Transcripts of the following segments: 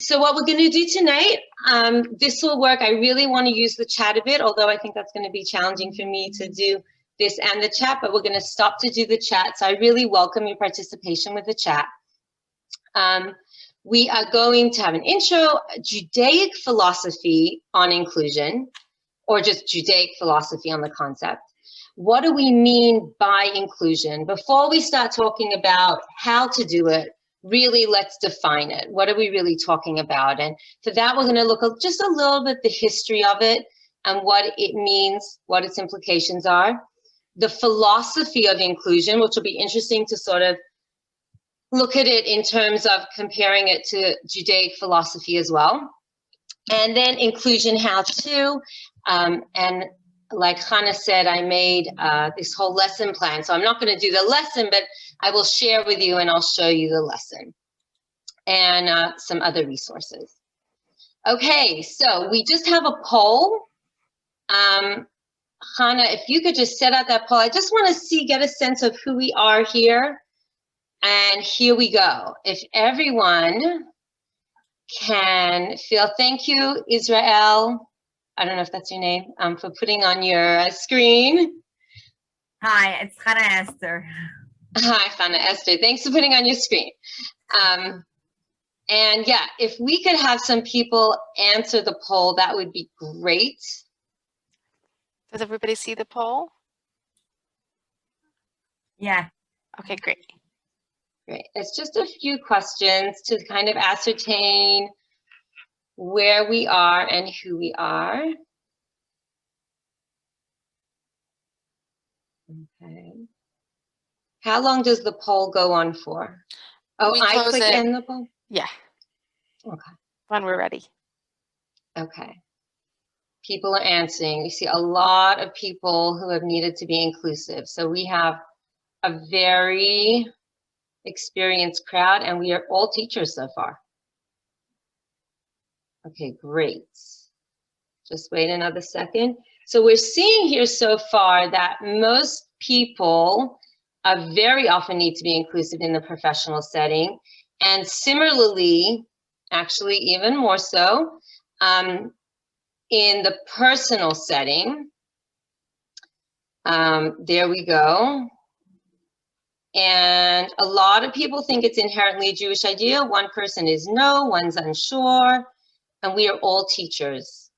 So what we're going to do tonight, this will work. I really want to use the chat a bit, although I think that's going to be challenging for me to do this and the chat, but we're going to stop to do the chat. So I really welcome your participation with the chat. We are going to have an intro, Judaic philosophy on inclusion, or just Judaic philosophy on the concept. What do we mean by inclusion? Before we start talking about how to do it, really let's define it. What are we really talking about? And for that, we're going to look at just a little bit the history of it and what it means, what its implications are. The philosophy of inclusion, which will be interesting to sort of look at it in terms of comparing it to Judaic philosophy as well. And then inclusion how-to. And like Hannah said, I made this whole lesson plan. So I'm not going to do the lesson, but I will share with you and I'll show you the lesson and some other resources. Okay, so we just have a poll. Hannah, if you could just set out that poll. I just want to get a sense of who we are here. And here we go. If everyone can feel, thank you, Israel. I don't know if that's your name, for putting on your screen. Hi, it's Hannah Esther. Hi, Hannah Esther. Thanks for putting on your screen. And yeah, if we could have some people answer the poll, that would be great. Does everybody see the poll? Yeah. Okay, great. Great. It's just a few questions to kind of ascertain where we are and who we are. Okay. How long does the poll go on for? Oh, I click end the poll? Yeah. Okay. When we're ready. Okay. People are answering. We see a lot of people who have needed to be inclusive. So we have a very experienced crowd, and we are all teachers so far. Okay, great. Just wait another second. So we're seeing here so far that most people very often need to be inclusive in the professional setting. And similarly, actually even more so, in the personal setting. There we go. And a lot of people think it's inherently a Jewish idea. One person is no, one's unsure, and we are all teachers.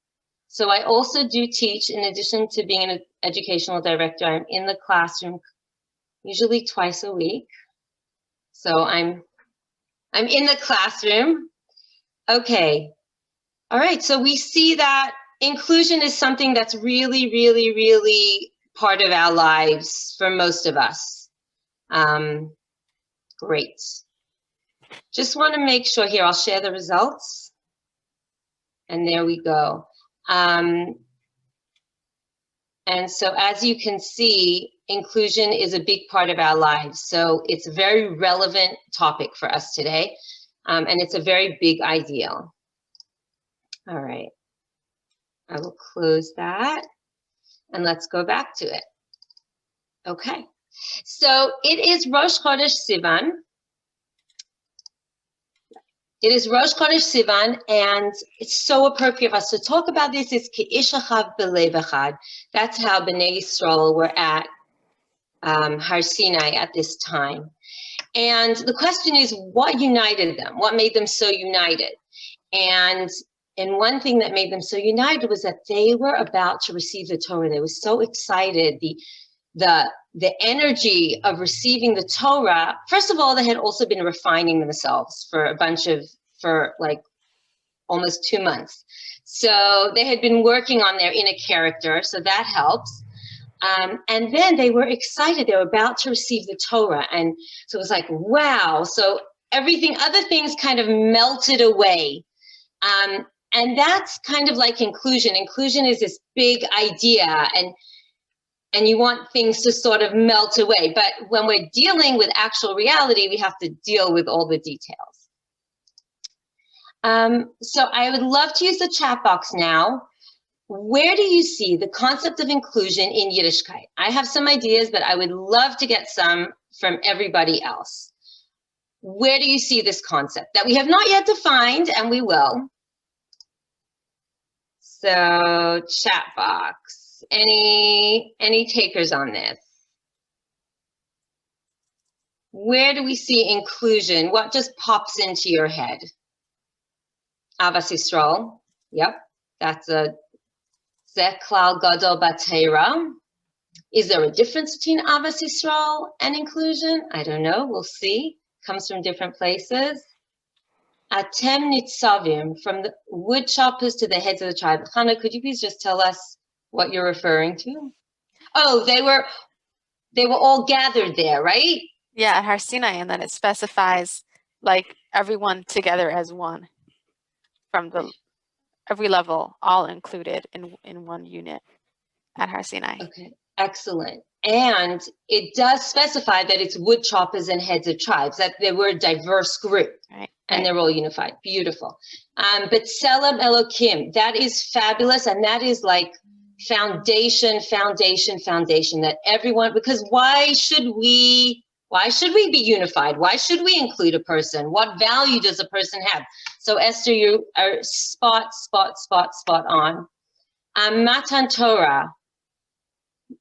So I also do teach, in addition to being an educational director, I'm in the classroom usually twice a week. So I'm in the classroom. Okay. All right, so we see that inclusion is something that's really, really, really part of our lives for most of us. Great. Just want to make sure here, I'll share the results. And there we go. And so as you can see, inclusion is a big part of our lives. So it's a very relevant topic for us today. And it's a very big ideal. All right. I will close that. And let's go back to it. Okay. So it is Rosh Chodesh Sivan. It is Rosh Chodesh Sivan, and it's so appropriate for us to talk about this. It's K'ish Achav B'Lev Echad. That's how Bnei Yisrael were at Har Sinai at this time. And the question is, what united them? What made them so united? And one thing that made them so united was that they were about to receive the Torah. They were so excited. The energy of receiving the Torah, first of all, they had also been refining themselves for like almost 2 months. So they had been working on their inner character, so that helps. And then they were excited. They were about to receive the Torah. And so it was like, wow. So other things kind of melted away. And that's kind of like inclusion. Inclusion is this big idea, and you want things to sort of melt away. But when we're dealing with actual reality, we have to deal with all the details. So I would love to use the chat box now. Where do you see the concept of inclusion in Yiddishkeit? I have some ideas, but I would love to get some from everybody else. where do you see this concept that we have not yet defined, and we will? So chat box, any takers on this? Where do we see inclusion? What just pops into your head? Avas Yisrael, yep, that's a Zeh Klal Gadol B'Torah. Is there a difference between Avas Yisrael and inclusion? I don't know, we'll see. Comes from different places. Atem Nitzavim, from the wood choppers to the heads of the tribe. Hannah, could you please just tell us what you're referring to? Oh, they were all gathered there, right? Yeah, at Har Sinai, and then it specifies like everyone together as one from every level, all included in one unit at Har Sinai. Okay, excellent. And it does specify that it's wood choppers and heads of tribes, that they were a diverse group. Right. And they're all unified. Beautiful. But Selam Elokim, that is fabulous. And that is like foundation, that everyone, because why should we be unified? Why should we include a person? What value does a person have? So Esther, you are spot on. Matan Torah.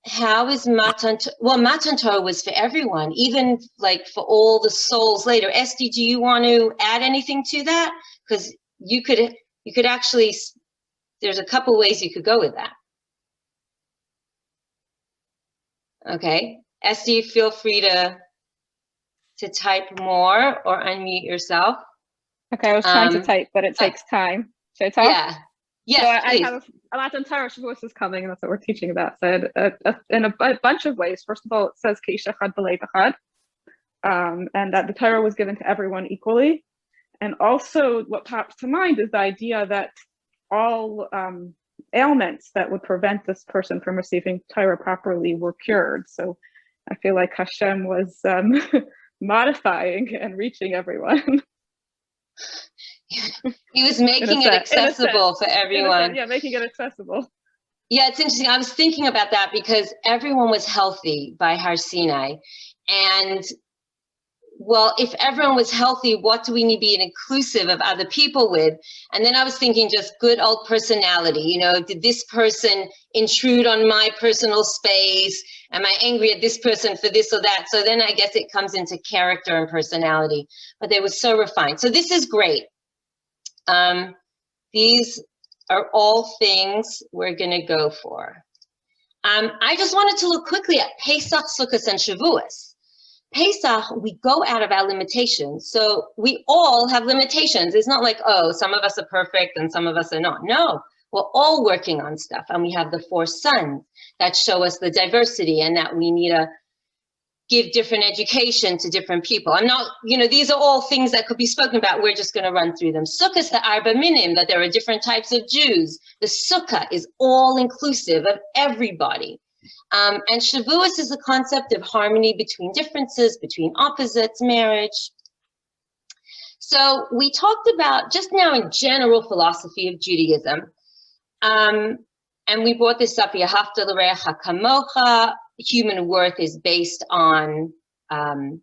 How is Matan Torah? Well, Matan Torah was for everyone, even like for all the souls later. Esty, do you want to add anything to that? Because you could actually, there's a couple ways you could go with that. Okay, Esty, feel free to type more or unmute yourself. Okay, I was trying to type, but it takes time. Should I talk? Yeah. Yes, so please. I have a lot of Torah Shavuos is coming, and that's what we're teaching about. So in a bunch of ways. First of all, it says Keisha Chad B'Lei B'Chad, and that the Torah was given to everyone equally. And also, what pops to mind is the idea that all ailments that would prevent this person from receiving Torah properly were cured. So I feel like Hashem was modifying and reaching everyone. He was making it accessible for everyone. Yeah, making it accessible. Yeah, it's interesting. I was thinking about that because everyone was healthy by Har Sinai. And, well, if everyone was healthy, what do we need to be inclusive of other people with? And then I was thinking just good old personality. You know, did this person intrude on my personal space? Am I angry at this person for this or that? So then I guess it comes into character and personality. But they were so refined. So this is great. These are all things we're going to go for. I just wanted to look quickly at Pesach, Sukkos, and Shavuos. Pesach, we go out of our limitations. So we all have limitations. It's not like, oh, some of us are perfect and some of us are not. No, we're all working on stuff. And we have the 4 sons that show us the diversity and that we need to give different education to different people. I'm not, these are all things that could be spoken about. We're just going to run through them. Sukkos, the Arba Minim, that there are different types of Jews. The Sukkah is all inclusive of everybody. And Shavuos is the concept of harmony between differences, between opposites, marriage. So we talked about just now in general philosophy of Judaism. And we brought this up, Yahavta l'reacha kamocha. Human worth is based on B'Tselem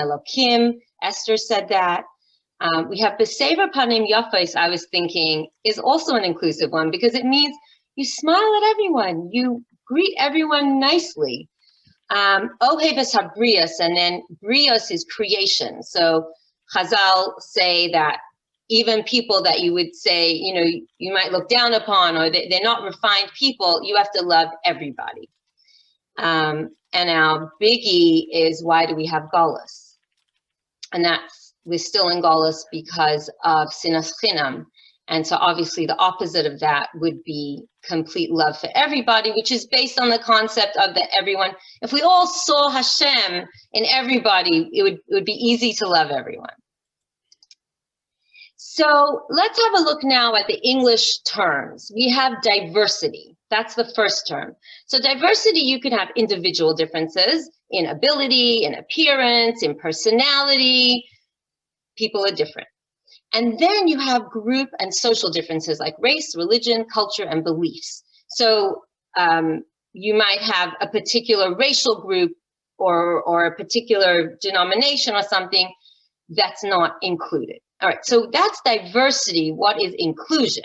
Elokim. Esther said that. We have B'Sever Panim Yafos, I was thinking, is also an inclusive one because it means you smile at everyone. You greet everyone nicely. Oheves HaBrios, and then Brios is creation. So Chazal say that even people that you would say, you might look down upon or they're not refined people, you have to love everybody. And our biggie is, why do we have Galus? And we're still in Galus because of Sinas Chinam. And so obviously the opposite of that would be complete love for everybody, which is based on the concept of that everyone, if we all saw Hashem in everybody, it would be easy to love everyone. So let's have a look now at the English terms. We have diversity. That's the first term. So diversity, you can have individual differences in ability, in appearance, in personality. People are different. And then you have group and social differences like race, religion, culture, and beliefs. So you might have a particular racial group or a particular denomination or something that's not included. All right, so that's diversity. What is inclusion?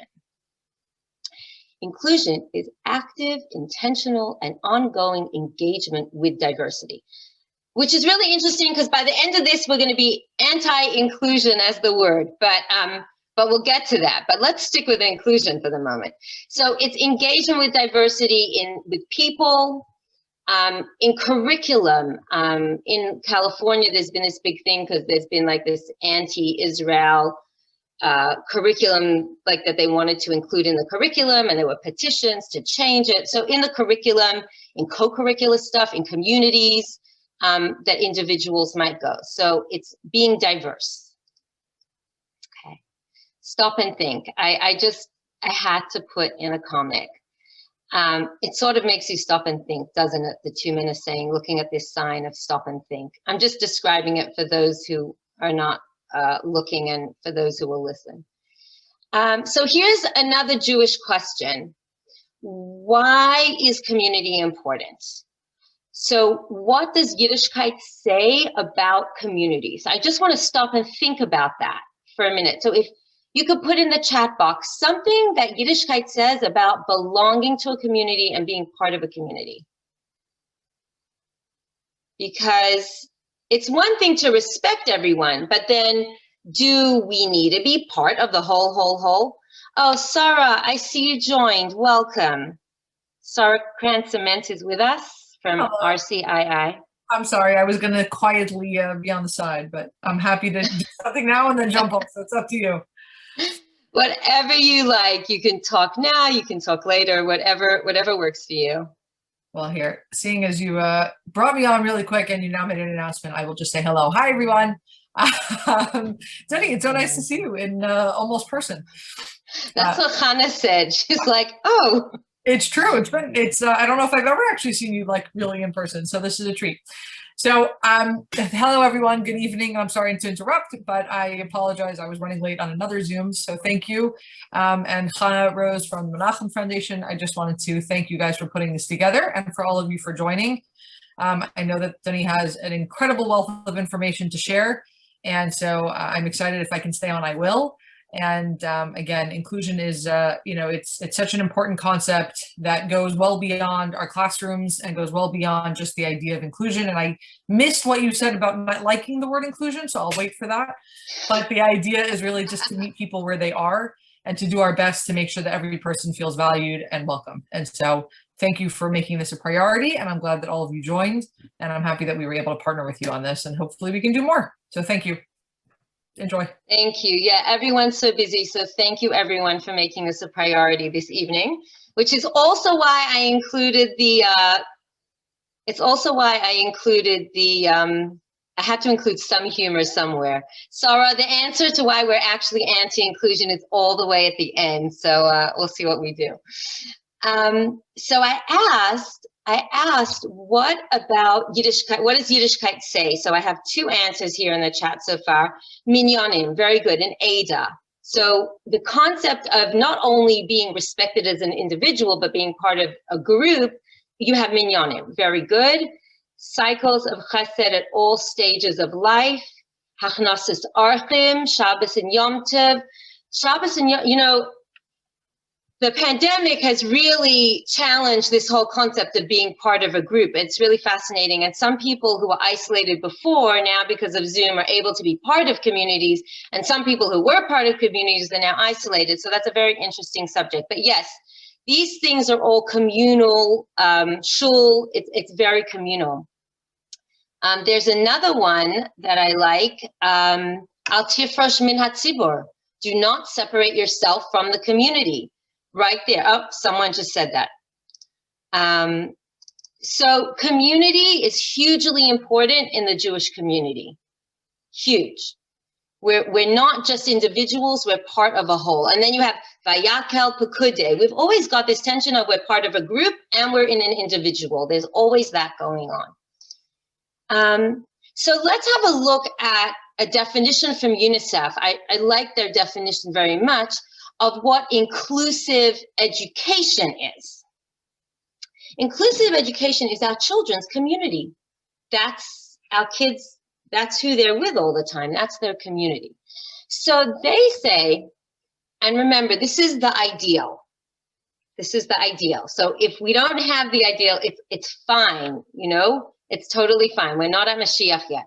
Inclusion is active, intentional, and ongoing engagement with diversity, which is really interesting because by the end of this, we're going to be anti-inclusion as the word, but we'll get to that. But let's stick with inclusion for the moment. So it's engagement with diversity with people, in curriculum. In California, there's been this big thing because there's been like this anti-Israel curriculum, like that they wanted to include in the curriculum, and there were petitions to change it. So in the curriculum, in co-curricular stuff, in communities, that individuals might go. So it's being diverse. Okay, stop and think. I had to put in a comic. It sort of makes you stop and think, doesn't it? The 2 minutes saying, looking at this sign of stop and think. I'm just describing it for those who are not looking and for those who will listen. So here's another Jewish question. Why is community important? So what does Yiddishkeit say about communities? I just want to stop and think about that for a minute. So if you could put in the chat box something that Yiddishkeit says about belonging to a community and being part of a community. Because it's one thing to respect everyone, but then do we need to be part of the whole? Oh, Sarah, I see you joined. Welcome. Sarah Cran-Cement is with us from RCII. I'm sorry, I was going to quietly be on the side, but I'm happy to do something now and then jump off, so it's up to you. Whatever you like, you can talk now, you can talk later, whatever works for you. Well, here, seeing as you brought me on really quick and you now made an announcement, I will just say hello. Hi, everyone. Doonie, it's so nice to see you in almost person. That's what Hannah said. She's like, oh. It's true. It's I don't know if I've ever actually seen you like really in person, so this is a treat. So hello everyone, good evening. I'm sorry to interrupt, but I apologize. I was running late on another Zoom, so thank you. And Hannah Rose from the Menachem Foundation, I just wanted to thank you guys for putting this together and for all of you for joining. I know that Doonie has an incredible wealth of information to share, and so I'm excited. If I can stay on, I will. And again, inclusion is, it's such an important concept that goes well beyond our classrooms and goes well beyond just the idea of inclusion. And I missed what you said about not liking the word inclusion, so I'll wait for that. But the idea is really just to meet people where they are and to do our best to make sure that every person feels valued and welcome. And so thank you for making this a priority. And I'm glad that all of you joined. And I'm happy that we were able to partner with you on this. And hopefully we can do more. So thank you. Enjoy. Thank you. Yeah, everyone's so busy. So thank you everyone for making this a priority this evening, which is also why I included the, I had to include some humor somewhere. Sarah, the answer to why we're actually anti-inclusion is all the way at the end. So we'll see what we do. So I asked, what about Yiddishkeit? What does Yiddishkeit say? So I have two answers here in the chat so far. Minyanim, very good, and Ada. So the concept of not only being respected as an individual, but being part of a group, you have minyanim, very good. Cycles of chesed at all stages of life. Hachnasis archim, Shabbos and Yom Tov. Shabbos and Yom, the pandemic has really challenged this whole concept of being part of a group. It's really fascinating. And some people who were isolated before now because of Zoom are able to be part of communities. And some people who were part of communities are now isolated. So that's a very interesting subject. But yes, these things are all communal. Shul, it's very communal. There's another one that I like. Al tifrosh min hatzibur. Do not separate yourself from the community. Right there. Oh, someone just said that. So community is hugely important in the Jewish community. Huge. We're not just individuals, we're part of a whole. And then you have Vayakel Pekude. We've always got this tension of we're part of a group and we're in an individual. There's always that going on. So let's have a look at a definition from UNICEF. I like their definition very much of what inclusive education is. Inclusive education is our children's community. That's our kids' That's who they're with all the time. That's their community. So they say, and remember, this is the ideal. This is the ideal. So if we don't have the ideal, it's fine, you know, it's totally fine. We're not at Mashiach yet.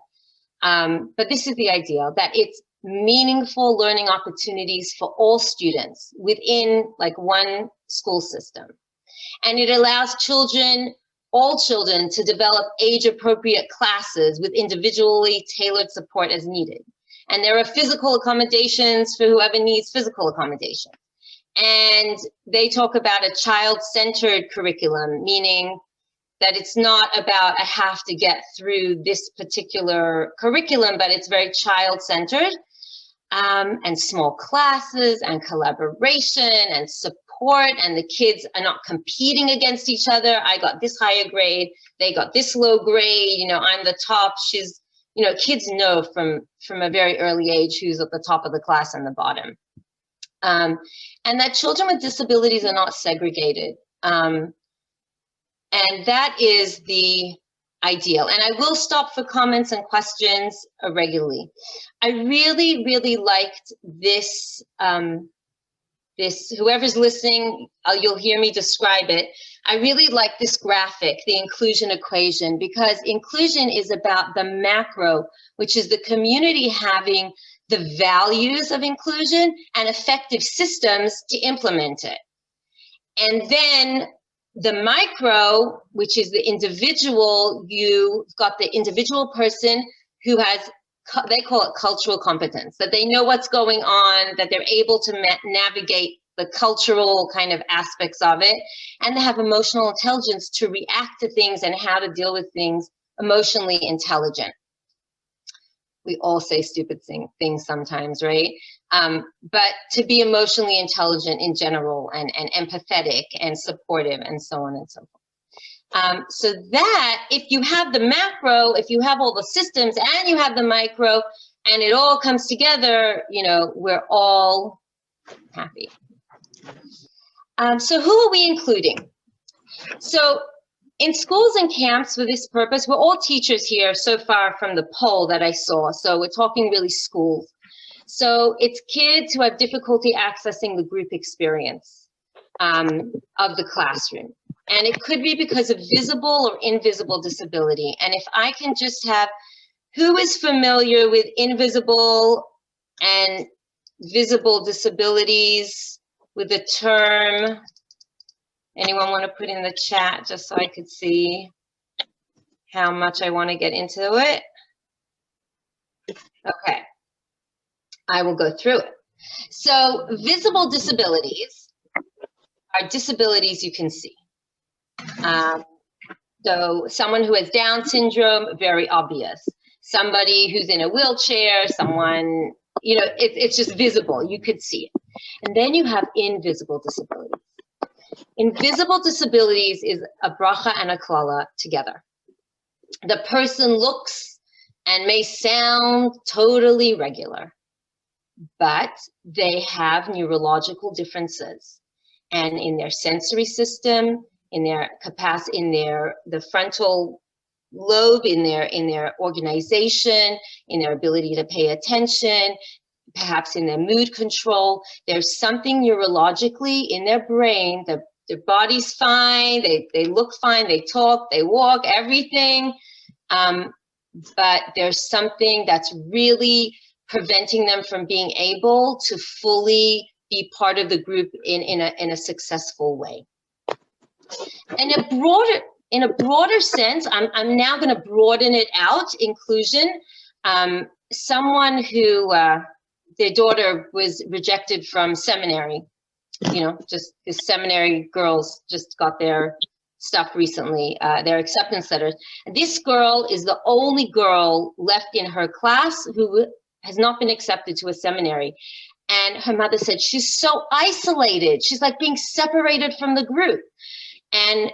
But this is the ideal, that it's meaningful learning opportunities for all students within like one school system. And it allows children, all children, to develop age-appropriate classes with individually tailored support as needed. And there are physical accommodations for whoever needs physical accommodation. And they talk about a child-centered curriculum, meaning that it's not about I have to get through this particular curriculum, but it's very child-centered, and small classes and collaboration and support, and the kids are not competing against each other. I got this higher grade, they got this low grade, you know, I'm the top, she's, you know, kids know from a very early age who's at the top of the class and the bottom. And that children with disabilities are not segregated. And that is the ideal. And I will stop for comments and questions regularly. I really, really liked this, whoever's listening, you'll hear me describe it. I really like this graphic, the inclusion equation, because inclusion is about the macro, which is the community having the values of inclusion and effective systems to implement it. And then the micro, which is the individual, you've got the individual person who has, they call it cultural competence, that they know what's going on, that they're able to navigate the cultural kind of aspects of it, and they have emotional intelligence to react to things and how to deal with things emotionally intelligent. We all say stupid things sometimes, right? But to be emotionally intelligent in general and empathetic and supportive and so on and so forth. So that if you have the macro, if you have all the systems and you have the micro and it all comes together, you know, we're all happy. So who are we including? So in schools and camps for this purpose, we're all teachers here so far from the poll that I saw. So we're talking really schools. So it's kids who have difficulty accessing the group experience of the classroom. And it could be because of visible or invisible disability. And if I can just have, who is familiar with invisible and visible disabilities with the term? Anyone want to put in the chat just so I could see how much I want to get into it? Okay, I will go through it. So visible disabilities are disabilities you can see. So someone who has Down syndrome, very obvious. Somebody who's in a wheelchair, someone, you know, it's just visible, you could see it. And then you have invisible disabilities. Invisible disabilities is a bracha and a klala together. The person looks and may sound totally regular, but they have neurological differences. And in their sensory system, in their capacity, in the frontal lobe, in their organization, in their ability to pay attention, perhaps in their mood control, there's something neurologically in their brain. Their body's fine, they look fine, they talk, they walk, everything. But there's something that's really preventing them from being able to fully be part of the group in a successful way. In a broader sense, I'm now going to broaden it out. Inclusion. Someone who their daughter was rejected from seminary. You know, just the seminary girls just got their stuff recently, their acceptance letters. This girl is the only girl left in her class who has not been accepted to a seminary. And her mother said, she's so isolated. She's like being separated from the group. And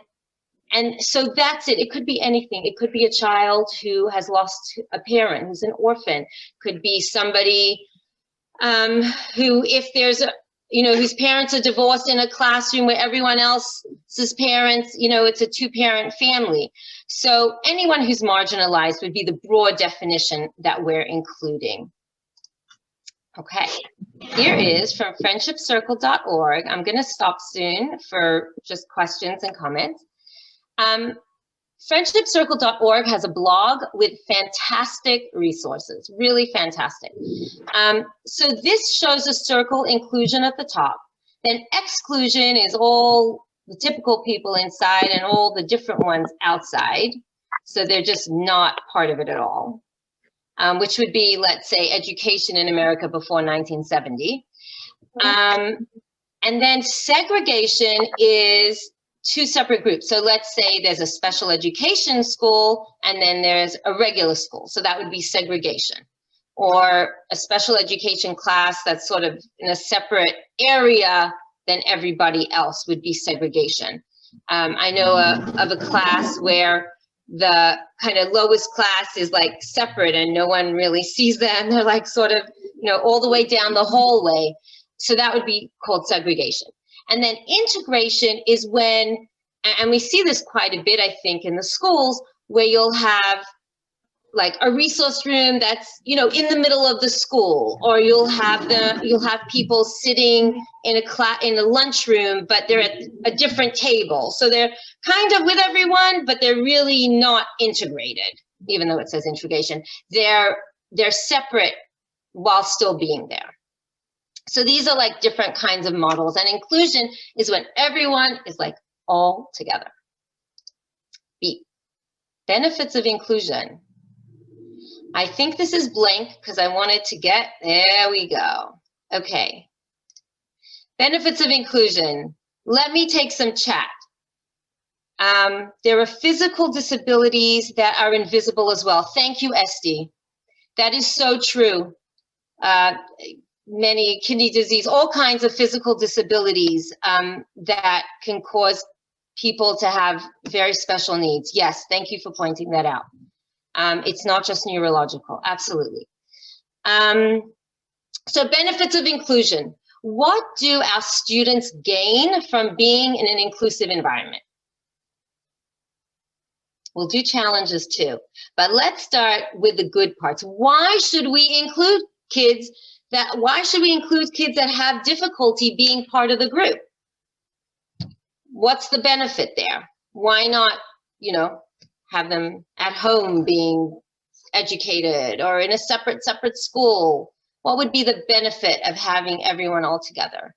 so that's it. It could be anything. It could be a child who has lost a parent, who's an orphan. Could be somebody who, if whose parents are divorced in a classroom where everyone else's parents, it's a two-parent family. So anyone who's marginalized would be the broad definition that we're including. Okay, here is from friendshipcircle.org. I'm going to stop soon for just questions and comments. Friendshipcircle.org has a blog with fantastic resources, really fantastic. So this shows a circle inclusion at the top. Then exclusion is all the typical people inside and all the different ones outside. So they're just not part of it at all. Which would be, let's say, education in America before 1970. And then segregation is two separate groups. So let's say there's a special education school and then there's a regular school. So that would be segregation. Or a special education class that's sort of in a separate area than everybody else would be segregation. I know of a class where the kind of lowest class is like separate and no one really sees them. They're like sort of, all the way down the hallway. So that would be called segregation. And then integration is when, and we see this quite a bit, I think, in the schools, where you'll have like a resource room that's, in the middle of the school, or you'll have people sitting in a lunchroom, but they're at a different table. So they're kind of with everyone, but they're really not integrated, even though it says integration. They're separate while still being there. So these are like different kinds of models, and inclusion is when everyone is like all together. B, benefits of inclusion. I think this is blank because I wanted to there we go. Okay. Benefits of inclusion. Let me take some chat. There are physical disabilities that are invisible as well. Thank you, Esty. That is so true. Many kidney disease, all kinds of physical disabilities that can cause people to have very special needs. Yes, thank you for pointing that out. It's not just neurological, absolutely. So benefits of inclusion. What do our students gain from being in an inclusive environment? We'll do challenges too, but let's start with the good parts. Why should we include kids that have difficulty being part of the group? What's the benefit there? Why not, have them at home being educated or in a separate school? What would be the benefit of having everyone all together?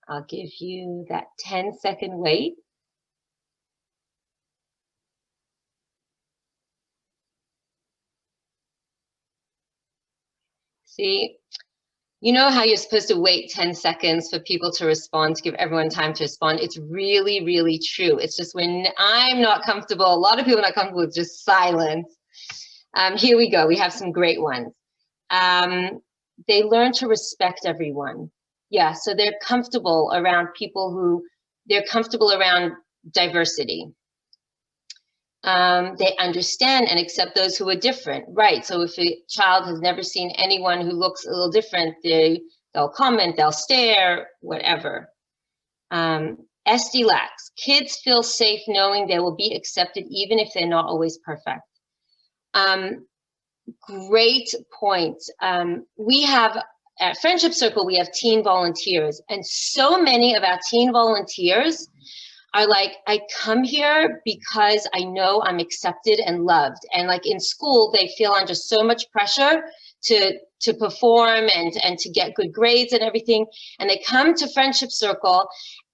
I'll give you that 10-second wait. See, you know how you're supposed to wait 10 seconds for people to respond, to give everyone time to respond? It's really, really true. It's just when I'm not comfortable, a lot of people are not comfortable with just silence. Here we go. We have some great ones. They learn to respect everyone. Yeah, so they're comfortable around they're comfortable around diversity. They understand and accept those who are different, right? So if a child has never seen anyone who looks a little different, they'll comment, they'll stare, whatever. SD lacks. Kids feel safe knowing they will be accepted even if they're not always perfect. Great point. We have, at Friendship Circle, we have teen volunteers, and so many of our teen volunteers are like, I come here because I know I'm accepted and loved. And like in school, they feel under so much pressure to perform and to get good grades and everything. And they come to Friendship Circle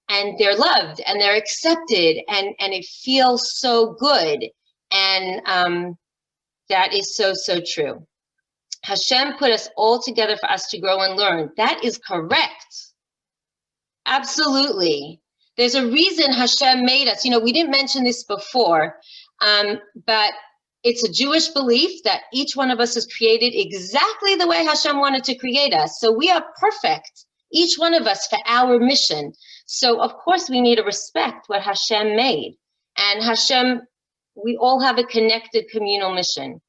and they're loved and they're accepted and it feels so good. And that is so, so true. Hashem put us all together for us to grow and learn. That is correct. Absolutely. There's a reason Hashem made us. We didn't mention this before, but it's a Jewish belief that each one of us is created exactly the way Hashem wanted to create us. So we are perfect, each one of us, for our mission. So of course we need to respect what Hashem made. And Hashem, we all have a connected communal mission.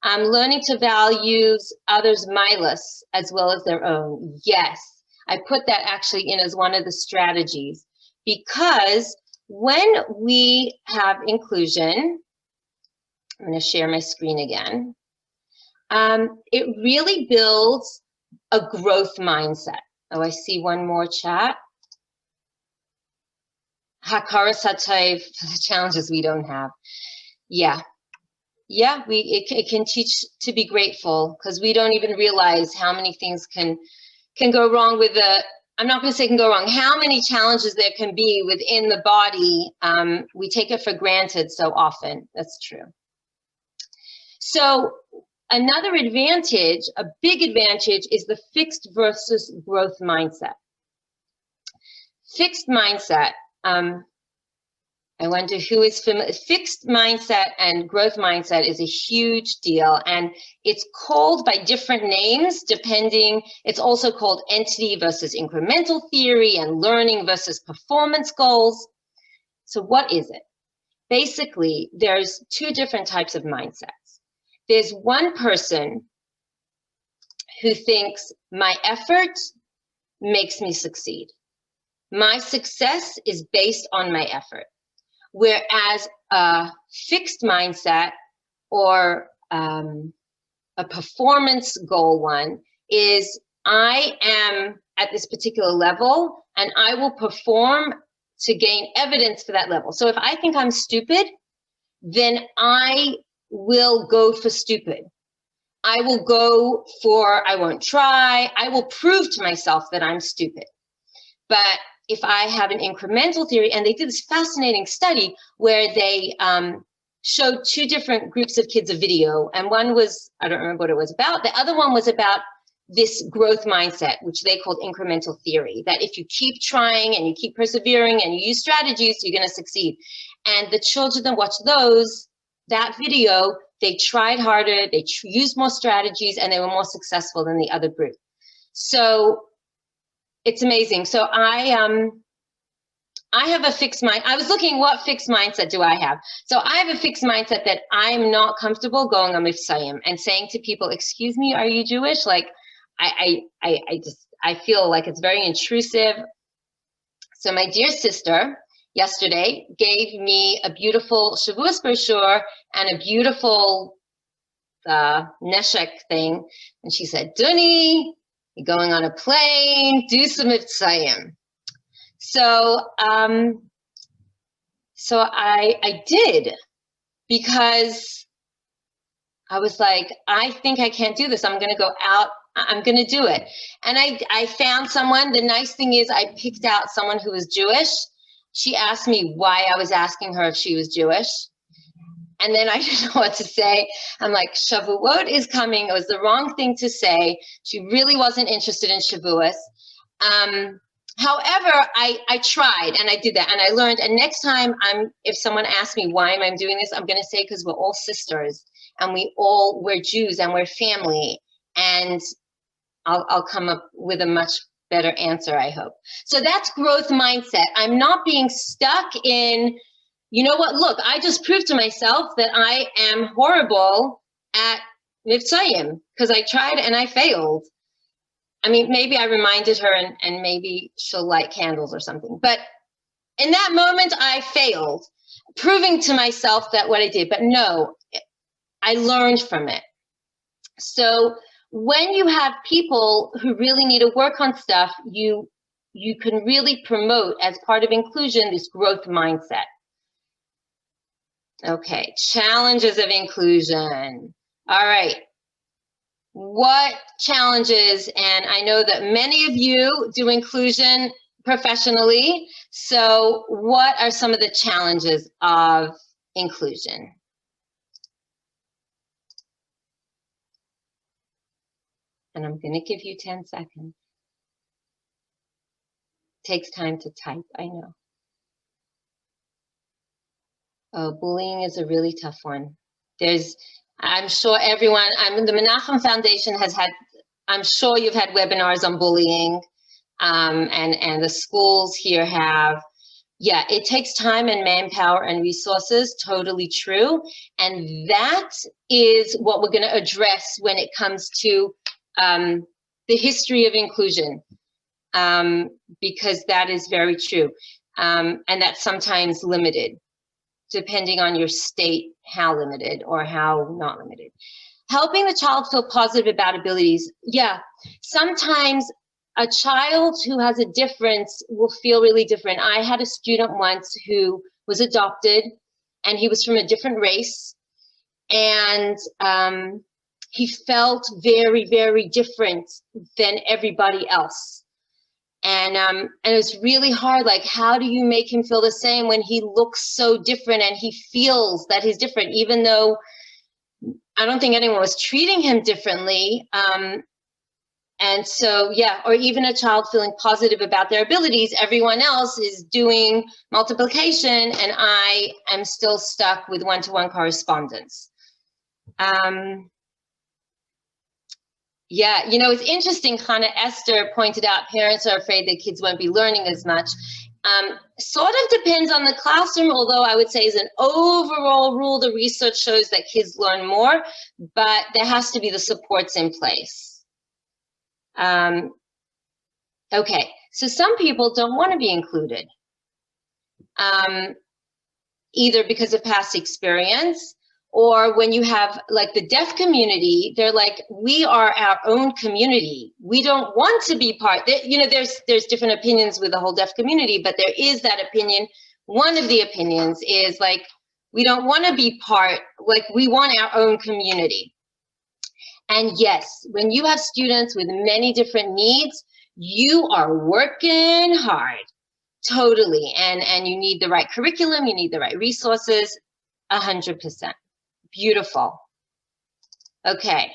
Learning to value others' milus as well as their own. Yes, I put that actually in as one of the strategies, because when we have inclusion, I'm going to share my screen again. It really builds a growth mindset. Oh, I see one more chat. Hakaras hatov, the challenges we don't have. Yeah, it can teach to be grateful, because we don't even realize how many things can go wrong with the. I'm not going to say can go wrong. How many challenges there can be within the body? We take it for granted so often. That's true. So another advantage, a big advantage, is the fixed versus growth mindset. Fixed mindset. I wonder who is familiar. Fixed mindset and growth mindset is a huge deal, and it's called by different names depending. It's also called entity versus incremental theory and learning versus performance goals. So what is it? Basically, there's two different types of mindsets. There's one person who thinks my effort makes me succeed. My success is based on my effort. Whereas a fixed mindset or a performance goal one is, I am at this particular level and I will perform to gain evidence for that level. So if I think I'm stupid, then I will go for stupid. I will go for, I won't try. I will prove to myself that I'm stupid. But if I have an incremental theory, and they did this fascinating study where they showed two different groups of kids a video, and one was, I don't remember what it was about. The other one was about this growth mindset, which they called incremental theory, that if you keep trying and you keep persevering and you use strategies, you're going to succeed. And the children that watched that video, they tried harder, they used more strategies, and they were more successful than the other group. So it's amazing. So I have a fixed mind. I was looking, what fixed mindset do I have? So I have a fixed mindset that I'm not comfortable going on Mifsayim and saying to people, excuse me, are you Jewish? Like, I feel like it's very intrusive. So my dear sister yesterday gave me a beautiful Shavuos brochure and a beautiful neshek thing. And she said, Doonie, you're going on a plane, do some Mitzayim. So I did, because I was like, I think I can't do this. I'm going to go out. I'm going to do it. And I found someone. The nice thing is I picked out someone who was Jewish. She asked me why I was asking her if she was Jewish. And then I didn't know what to say. I'm like, Shavuot is coming. It was the wrong thing to say. She really wasn't interested in Shavuos. However, I tried and I did that and I learned. And next time, if someone asks me why am I doing this, I'm going to say because we're all sisters and we're Jews and we're family. And I'll come up with a much better answer, I hope. So that's growth mindset. I'm not being stuck in, you know what, look, I just proved to myself that I am horrible at Mivtzayim because I tried and I failed. I mean, maybe I reminded her and maybe she'll light candles or something. But in that moment, I failed, proving to myself that what I did. But no, I learned from it. So when you have people who really need to work on stuff, you can really promote, as part of inclusion, this growth mindset. Okay, challenges of inclusion. All right. What challenges, and I know that many of you do inclusion professionally, so what are some of the challenges of inclusion? And I'm going to give you 10 seconds. Takes time to type, I know. Oh, bullying is a really tough one. I'm sure everyone, the Menachem Foundation has had, I'm sure you've had webinars on bullying, and the schools here have. yeah, it takes time and manpower and resources, totally true. And that is what we're going to address when it comes to the history of inclusion, because that is very true. And that's sometimes limited, depending on your state, how limited or how not limited. Helping the child feel positive about abilities. Yeah, sometimes a child who has a difference will feel really different. I had a student once who was adopted, and he was from a different race, and he felt very, very different than everybody else. And it was really hard. Like, how do you make him feel the same when he looks so different and he feels that he's different, even though I don't think anyone was treating him differently. And so, yeah, or even a child feeling positive about their abilities. Everyone else is doing multiplication, and I am still stuck with one-to-one correspondence. Yeah, you know, it's interesting, Hannah Esther pointed out parents are afraid that kids won't be learning as much. Sort of depends on the classroom, although I would say as an overall rule, the research shows that kids learn more, but there has to be the supports in place. Okay, so some people don't want to be included, either because of past experience, or when you have like the deaf community, they're like, we are our own community. We don't want to be part. You know, there's different opinions with the whole deaf community, but there is that opinion. One of the opinions is like, we don't want to be part, like we want our own community. And yes, when you have students with many different needs, you are working hard, totally. And you need the right curriculum, you need the right resources, 100%. Beautiful. Okay.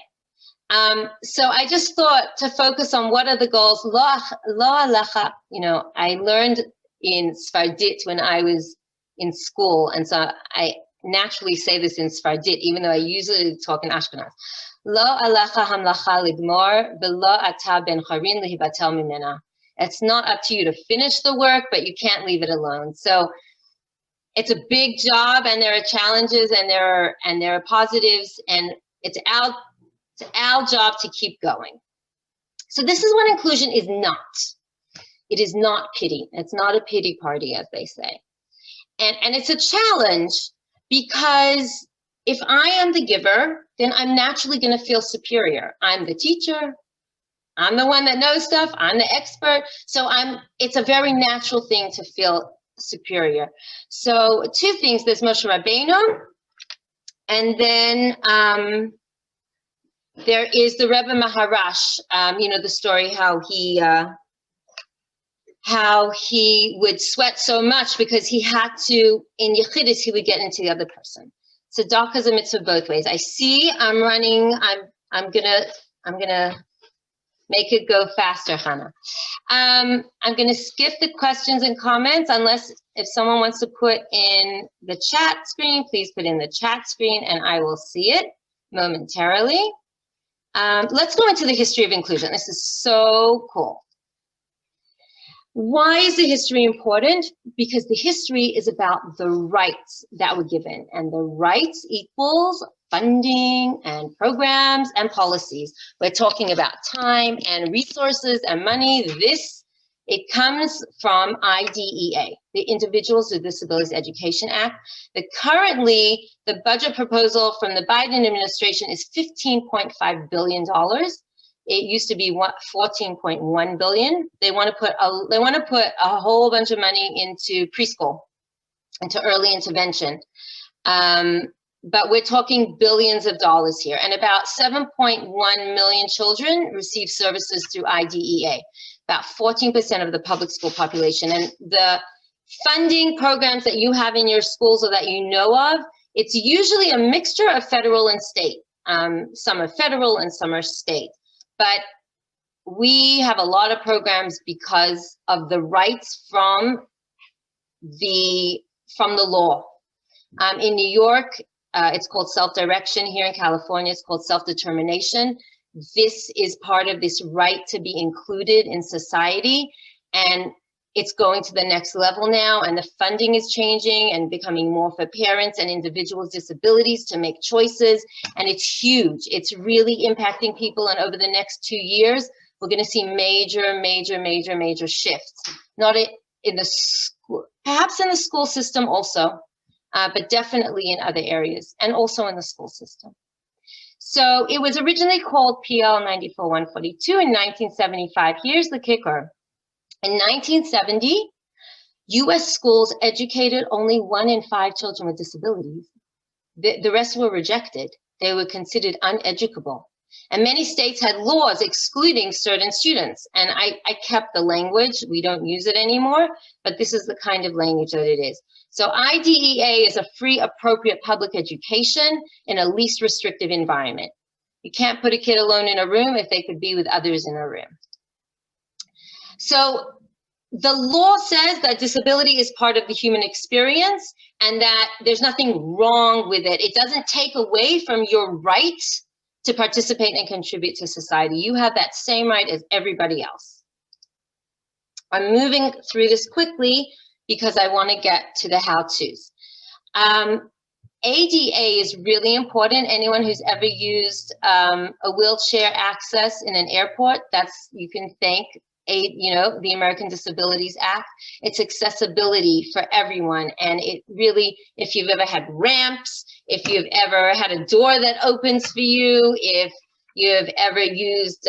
So I just thought to focus on what are the goals. Lo alecha, you know, I learned in Sfardit when I was in school, and so I naturally say this in Sfardit, even though I usually talk in Ashkenaz. Lo alecha hamlacha ligmor, v'lo ata ben charin lihibatel mimena. It's not up to you to finish the work, but you can't leave it alone. So it's a big job, and there are challenges, and there are positives, and it's our job to keep going. So this is what inclusion is not. It is not pity. It's not a pity party, as they say. And it's a challenge, because if I am the giver, then I'm naturally going to feel superior. I'm the teacher. I'm the one that knows stuff. I'm the expert. So it's a very natural thing to feel superior. So two things, there's Moshe Rabbeinu, and then there is the Rebbe Maharash, you know, the story how he would sweat so much because he had to, in Yechidus, he would get into the other person. So tzedakah is a mitzvah both ways. I see I'm running, I'm gonna make it go faster, Hannah. I'm going to skip the questions and comments, unless if someone wants to put in the chat screen, please put in the chat screen and I will see it momentarily. Let's go into the history of inclusion. This is so cool. Why is the history important? Because the history is about the rights that were given, and the rights equals funding and programs and policies. We're talking about time and resources and money. It comes from IDEA, the Individuals with Disabilities Education Act. Currently, the budget proposal from the Biden administration is $15.5 billion. It used to be 14.1 billion. They want to put a whole bunch of money into preschool, into early intervention. But we're talking billions of dollars here, and about 7.1 million children receive services through IDEA, about 14% of the public school population. And the funding programs that you have in your schools or that you know of, it's usually a mixture of federal and state. Some are federal and some are state. But we have a lot of programs because of the rights from the law. In New York, it's called self-direction. Here in California, it's called self-determination. This is part of this right to be included in society. And it's going to the next level now, and the funding is changing and becoming more for parents and individuals with disabilities to make choices, and it's huge. It's really impacting people, and over the next 2 years, we're going to see major shifts. Not in the school, perhaps in the school system also, but definitely in other areas, and also in the school system. So it was originally called PL 94-142 in 1975. Here's the kicker. In 1970, US schools educated only 1 in 5 children with disabilities. The rest were rejected. They were considered uneducable. And many states had laws excluding certain students. And I kept the language. We don't use it anymore, but this is the kind of language that it is. So IDEA is a free, appropriate public education in a least restrictive environment. You can't put a kid alone in a room if they could be with others in a room. So the law says that disability is part of the human experience and that there's nothing wrong with it. It doesn't take away from your right to participate and contribute to society. You have that same right as everybody else. I'm moving through this quickly because I want to get to the how-tos. ADA is really important. Anyone who's ever used a wheelchair access in an airport, you can thank the American Disabilities Act. It's accessibility for everyone. And it really, if you've ever had ramps, if you've ever had a door that opens for you, if you've ever used,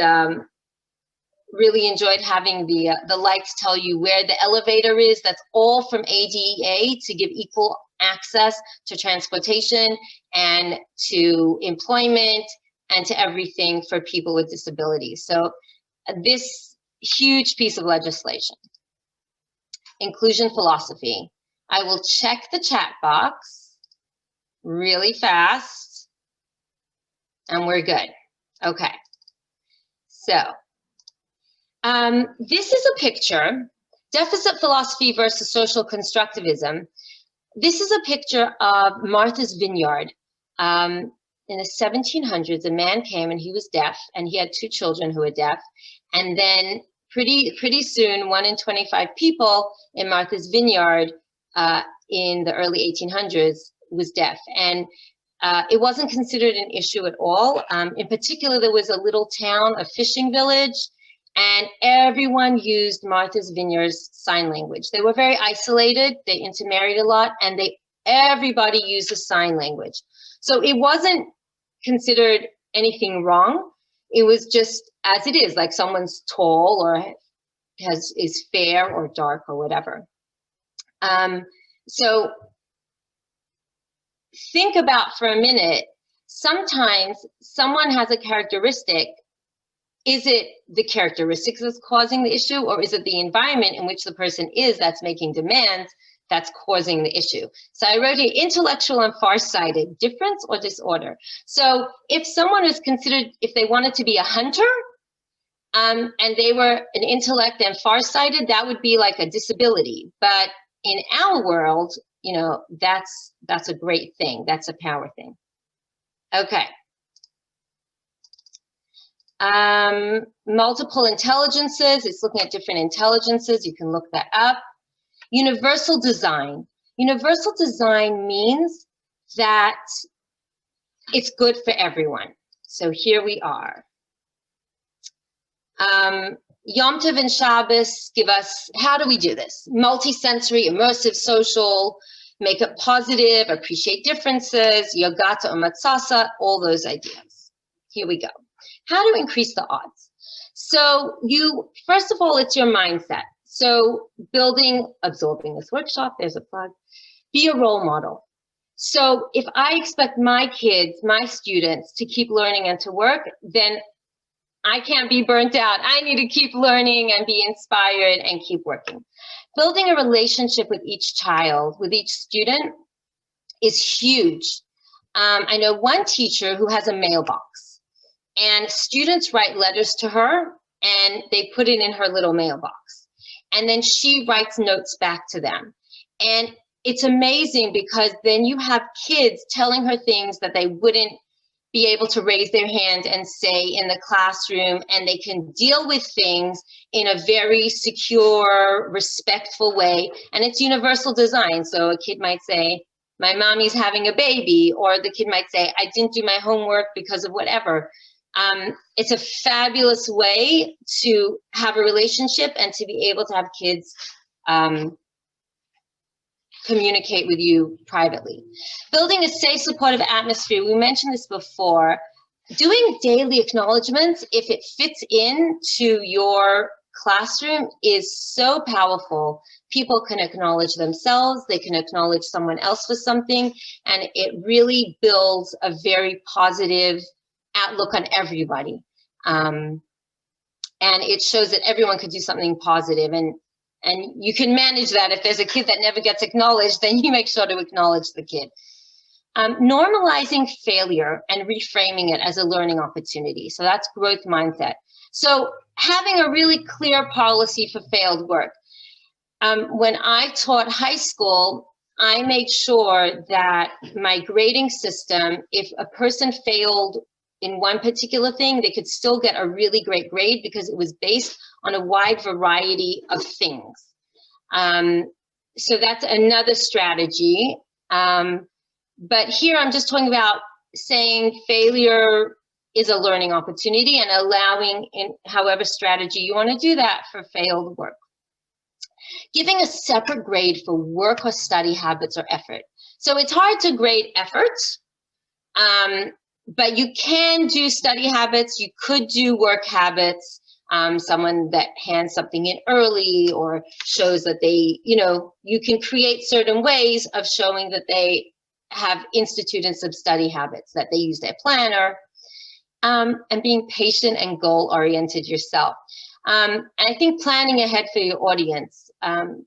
really enjoyed having the lights tell you where the elevator is, that's all from ADA to give equal access to transportation and to employment and to everything for people with disabilities. So this huge piece of legislation. Inclusion philosophy. I will check the chat box really fast and we're good. Okay. So this is a picture, deficit philosophy versus social constructivism. This is a picture of Martha's Vineyard. In the 1700s, a man came and he was deaf, and he had 2 children who were deaf. And then pretty soon, 1 in 25 people in Martha's Vineyard in the early 1800s was deaf. And it wasn't considered an issue at all. In particular, there was a little town, a fishing village, and everyone used Martha's Vineyard's sign language. They were very isolated. They intermarried a lot, and everybody used the sign language. So it wasn't considered anything wrong. It was just as it is, like someone's tall or is fair or dark or whatever. So think about for a minute, sometimes someone has a characteristic. Is it the characteristics that's causing the issue, or is it the environment in which the person is that's making demands that's causing the issue? So I wrote here, intellectual and farsighted, difference or disorder. So if someone was considered, if they wanted to be a hunter, and they were an intellect and farsighted, that would be like a disability. But in our world, that's a great thing. That's a power thing. Okay. Multiple intelligences, it's looking at different intelligences. You can look that up. Universal design. Universal design means that it's good for everyone. So here we are. Yom Tov and Shabbos give us, how do we do this? Multisensory, immersive, social, make it positive, appreciate differences, yogata or matzasa, all those ideas. Here we go. How to increase the odds. So first of all, it's your mindset. So absorbing this workshop, there's a plug, be a role model. So if I expect my kids, my students to keep learning and to work, then I can't be burnt out. I need to keep learning and be inspired and keep working. Building a relationship with each child, with each student is huge. I know one teacher who has a mailbox, and students write letters to her and they put it in her little mailbox. And then she writes notes back to them. And it's amazing because then you have kids telling her things that they wouldn't be able to raise their hand and say in the classroom, and they can deal with things in a very secure, respectful way. And it's universal design. So a kid might say, my mommy's having a baby, or the kid might say, I didn't do my homework because of whatever. It's a fabulous way to have a relationship and to be able to have kids communicate with you privately. Building a safe, supportive atmosphere. We mentioned this before. Doing daily acknowledgements, if it fits into your classroom, is so powerful. People can acknowledge themselves, they can acknowledge someone else for something, and it really builds a very positive outlook on everybody. And it shows that everyone could do something positive, and you can manage that. If there's a kid that never gets acknowledged, then you make sure to acknowledge the kid. Normalizing failure and reframing it as a learning opportunity. So that's growth mindset. So having a really clear policy for failed work. When I taught high school, I made sure that my grading system, if a person failed in one particular thing, they could still get a really great grade because it was based on a wide variety of things. So that's another strategy. But here I'm just talking about saying failure is a learning opportunity and allowing in however strategy you want to do that for failed work. Giving a separate grade for work or study habits or effort. So it's hard to grade effort, but you can do study habits, you could do work habits, someone that hands something in early or shows that they, you can create certain ways of showing that they have instituted some study habits, that they use their planner, and being patient and goal-oriented yourself. And I think planning ahead for your audience.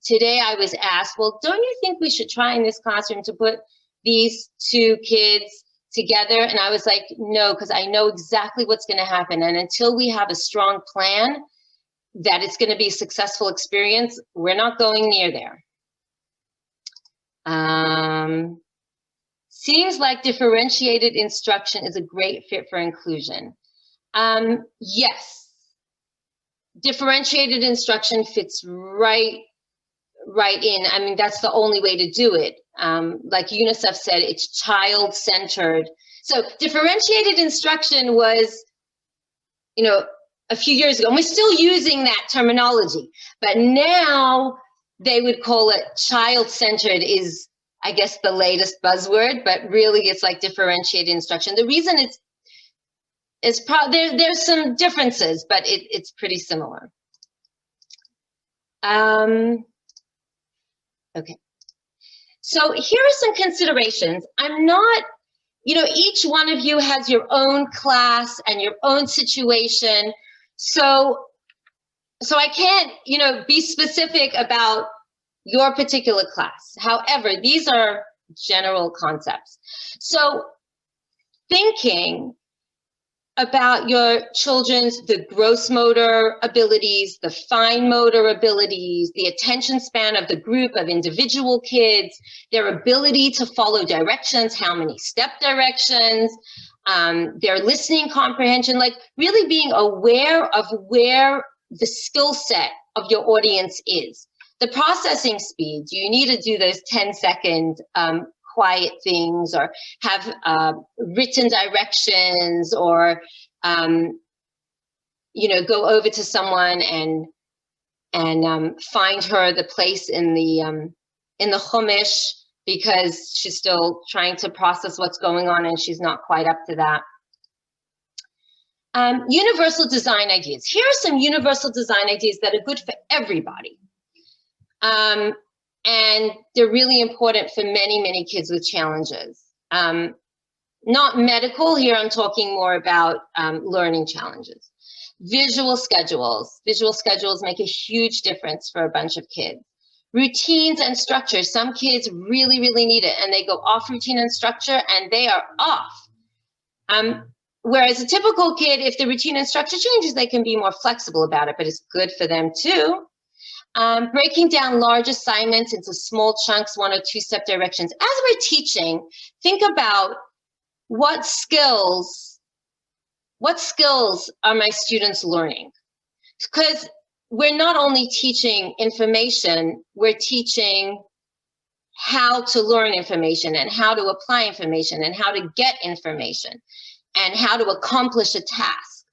Today I was asked, well, don't you think we should try in this classroom to put these two kids together? And I was like, no, because I know exactly what's going to happen. And until we have a strong plan that it's going to be a successful experience, we're not going near there. Seems like differentiated instruction is a great fit for inclusion. Yes, differentiated instruction fits right in. I mean, that's the only way to do it. Like UNICEF said, it's child-centered. So differentiated instruction was, a few years ago, and we're still using that terminology, but now they would call it child-centered is, I guess, the latest buzzword, but really it's like differentiated instruction. The reason there's some differences, but it's pretty similar. Okay. So here are some considerations. I'm not, each one of you has your own class and your own situation. So I can't, be specific about your particular class. However, these are general concepts. So thinking about your children's, the gross motor abilities, the fine motor abilities, the attention span of the group of individual kids, their ability to follow directions, how many step directions, their listening comprehension, like really being aware of where the skill set of your audience is. The processing speed, do you need to do those 10-second quiet things, or have written directions, or go over to someone and find her the place in the Chumash because she's still trying to process what's going on and she's not quite up to that. Universal design ideas. Here are some universal design ideas that are good for everybody. And they're really important for many, many kids with challenges. Not medical, here I'm talking more about learning challenges. Visual schedules. Visual schedules make a huge difference for a bunch of kids. Routines and structure. Some kids really, really need it, and they go off routine and structure, and they are off. Whereas a typical kid, if the routine and structure changes, they can be more flexible about it, but it's good for them too. Breaking down large assignments into small chunks, 1 or 2 step directions. As we're teaching, think about what skills are my students learning? Because we're not only teaching information, we're teaching how to learn information and how to apply information and how to get information and how to accomplish a task.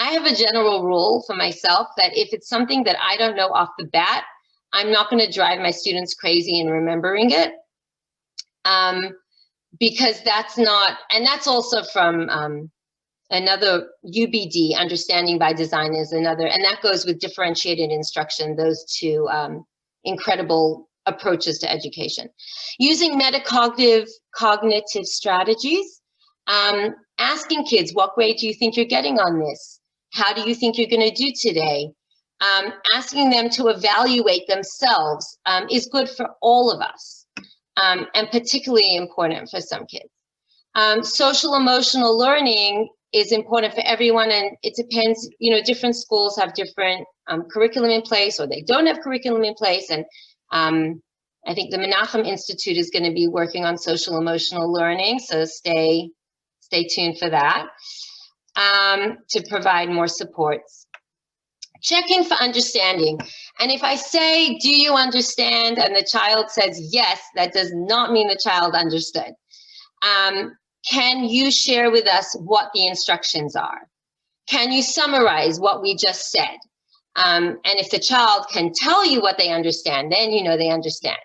I have a general rule for myself that if it's something that I don't know off the bat, I'm not going to drive my students crazy in remembering it. Because that's not, and that's also from another UBD, Understanding by Design is another, and that goes with differentiated instruction, those two incredible approaches to education. Using metacognitive strategies, asking kids, what grade do you think you're getting on this? How do you think you're going to do today? Asking them to evaluate themselves is good for all of us, and particularly important for some kids. Social emotional learning is important for everyone, and it depends, you know, different schools have different curriculum in place, or they don't have curriculum in place, and I think the Menachem Institute is going to be working on social emotional learning, so stay tuned for that, to provide more supports. Checking for understanding. And if I say, do you understand? And the child says yes, that does not mean the child understood. Can you share with us what the instructions are? Can you summarize what we just said? And if the child can tell you what they understand, then you know they understand.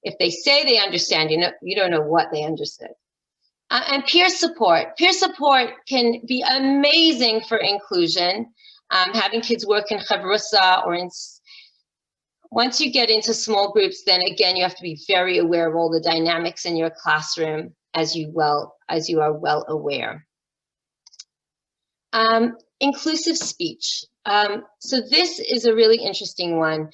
If they say they understand, you don't know what they understood. And peer support. Peer support can be amazing for inclusion. Having kids work in chavrusa or in, once you get into small groups, then again, you have to be very aware of all the dynamics in your classroom, as you are well aware. Inclusive speech. So this is a really interesting one.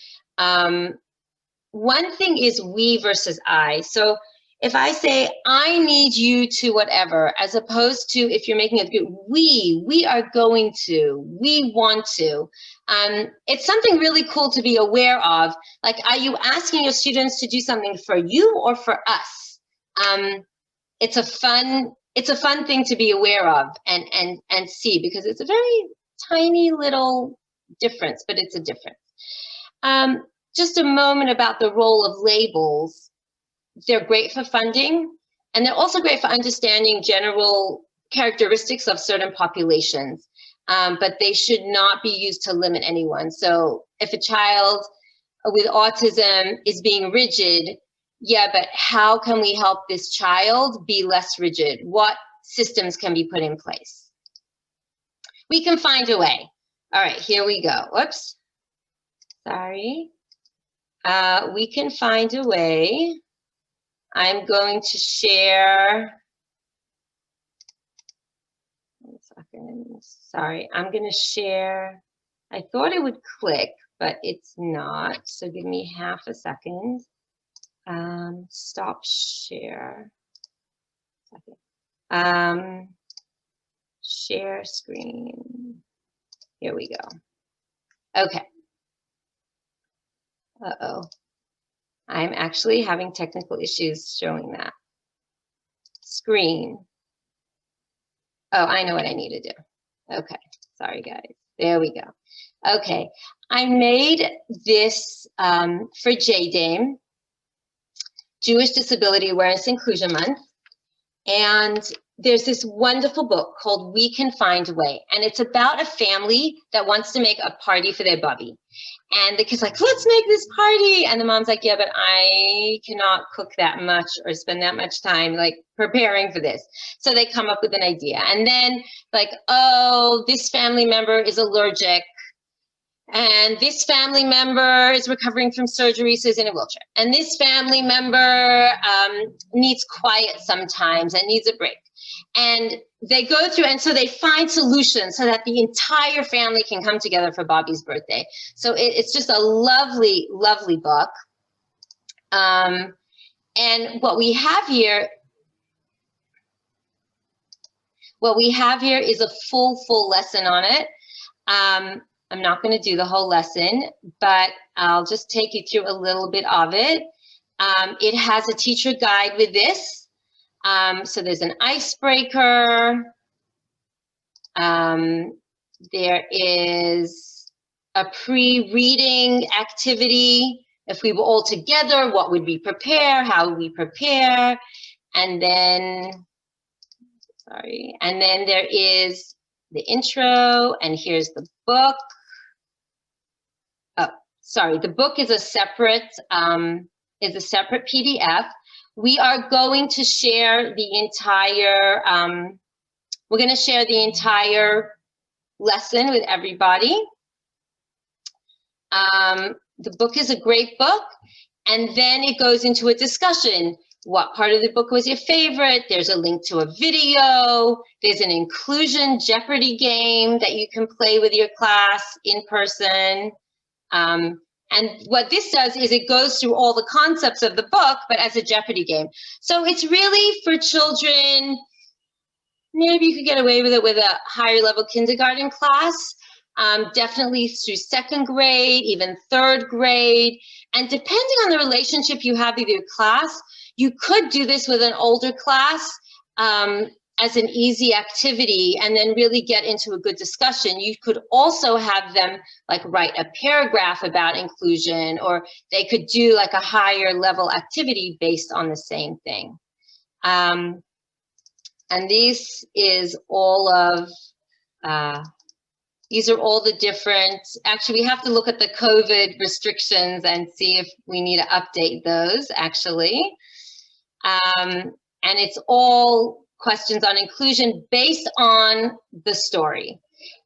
One thing is we versus I. So if I say, I need you to whatever, as opposed to if you're making a group, we are going to, we want to. It's something really cool to be aware of. Like, are you asking your students to do something for you or for us? It's a fun thing to be aware of and see, because it's a very tiny little difference, but it's a difference. Just a moment about the role of labels. They're great for funding, and they're also great for understanding general characteristics of certain populations, but they should not be used to limit anyone. So if a child with autism is being rigid, yeah, but how can we help this child be less rigid? What systems can be put in place? We can find a way. All right, here we go. Whoops, sorry. We can find a way. I'm going to share, 1 second, sorry, I'm going to share, I thought it would click, but it's not, so give me half a second. Stop share, share screen, here we go, okay. Uh-oh. I'm actually having technical issues showing that. Screen. Oh, I know what I need to do. Okay, sorry guys. There we go. Okay, I made this for JDAME, Jewish Disability Awareness Inclusion Month. And there's this wonderful book called We Can Find a Way. And it's about a family that wants to make a party for their bubby. And the kid's like, let's make this party. And the mom's like, yeah, but I cannot cook that much or spend that much time like preparing for this. So they come up with an idea. And then like, oh, this family member is allergic. And this family member is recovering from surgery, so is in a wheelchair. And this family member needs quiet sometimes and needs a break. And they go through, and so they find solutions so that the entire family can come together for Bobby's birthday. So it's just a lovely, lovely book. And what we have here is a full lesson on it. I'm not going to do the whole lesson, but I'll just take you through a little bit of it. It has a teacher guide with this. So there's an icebreaker. There is a pre-reading activity. If we were all together, what would we prepare? How would we prepare? And then, and then there is the intro, and here's the book. Oh, sorry, the book is a separate PDF. We are going to share the entire, we're going to share the entire lesson with everybody. The book is a great book, and then it goes into a discussion. What part of the book was your favorite? There's a link to a video. There's an inclusion Jeopardy game that you can play with your class in person. And what this does is it goes through all the concepts of the book, but as a Jeopardy game. So it's really for children. Maybe you could get away with it with a higher level kindergarten class. Definitely through second grade, even third grade. And depending on the relationship you have with your class, you could do this with an older class as an easy activity and then really get into a good discussion. You could also have them like write a paragraph about inclusion, or they could do like a higher level activity based on the same thing. And this is all of, these are all the different, actually we have to look at the COVID restrictions and see if we need to update those actually. And it's all questions on inclusion based on the story.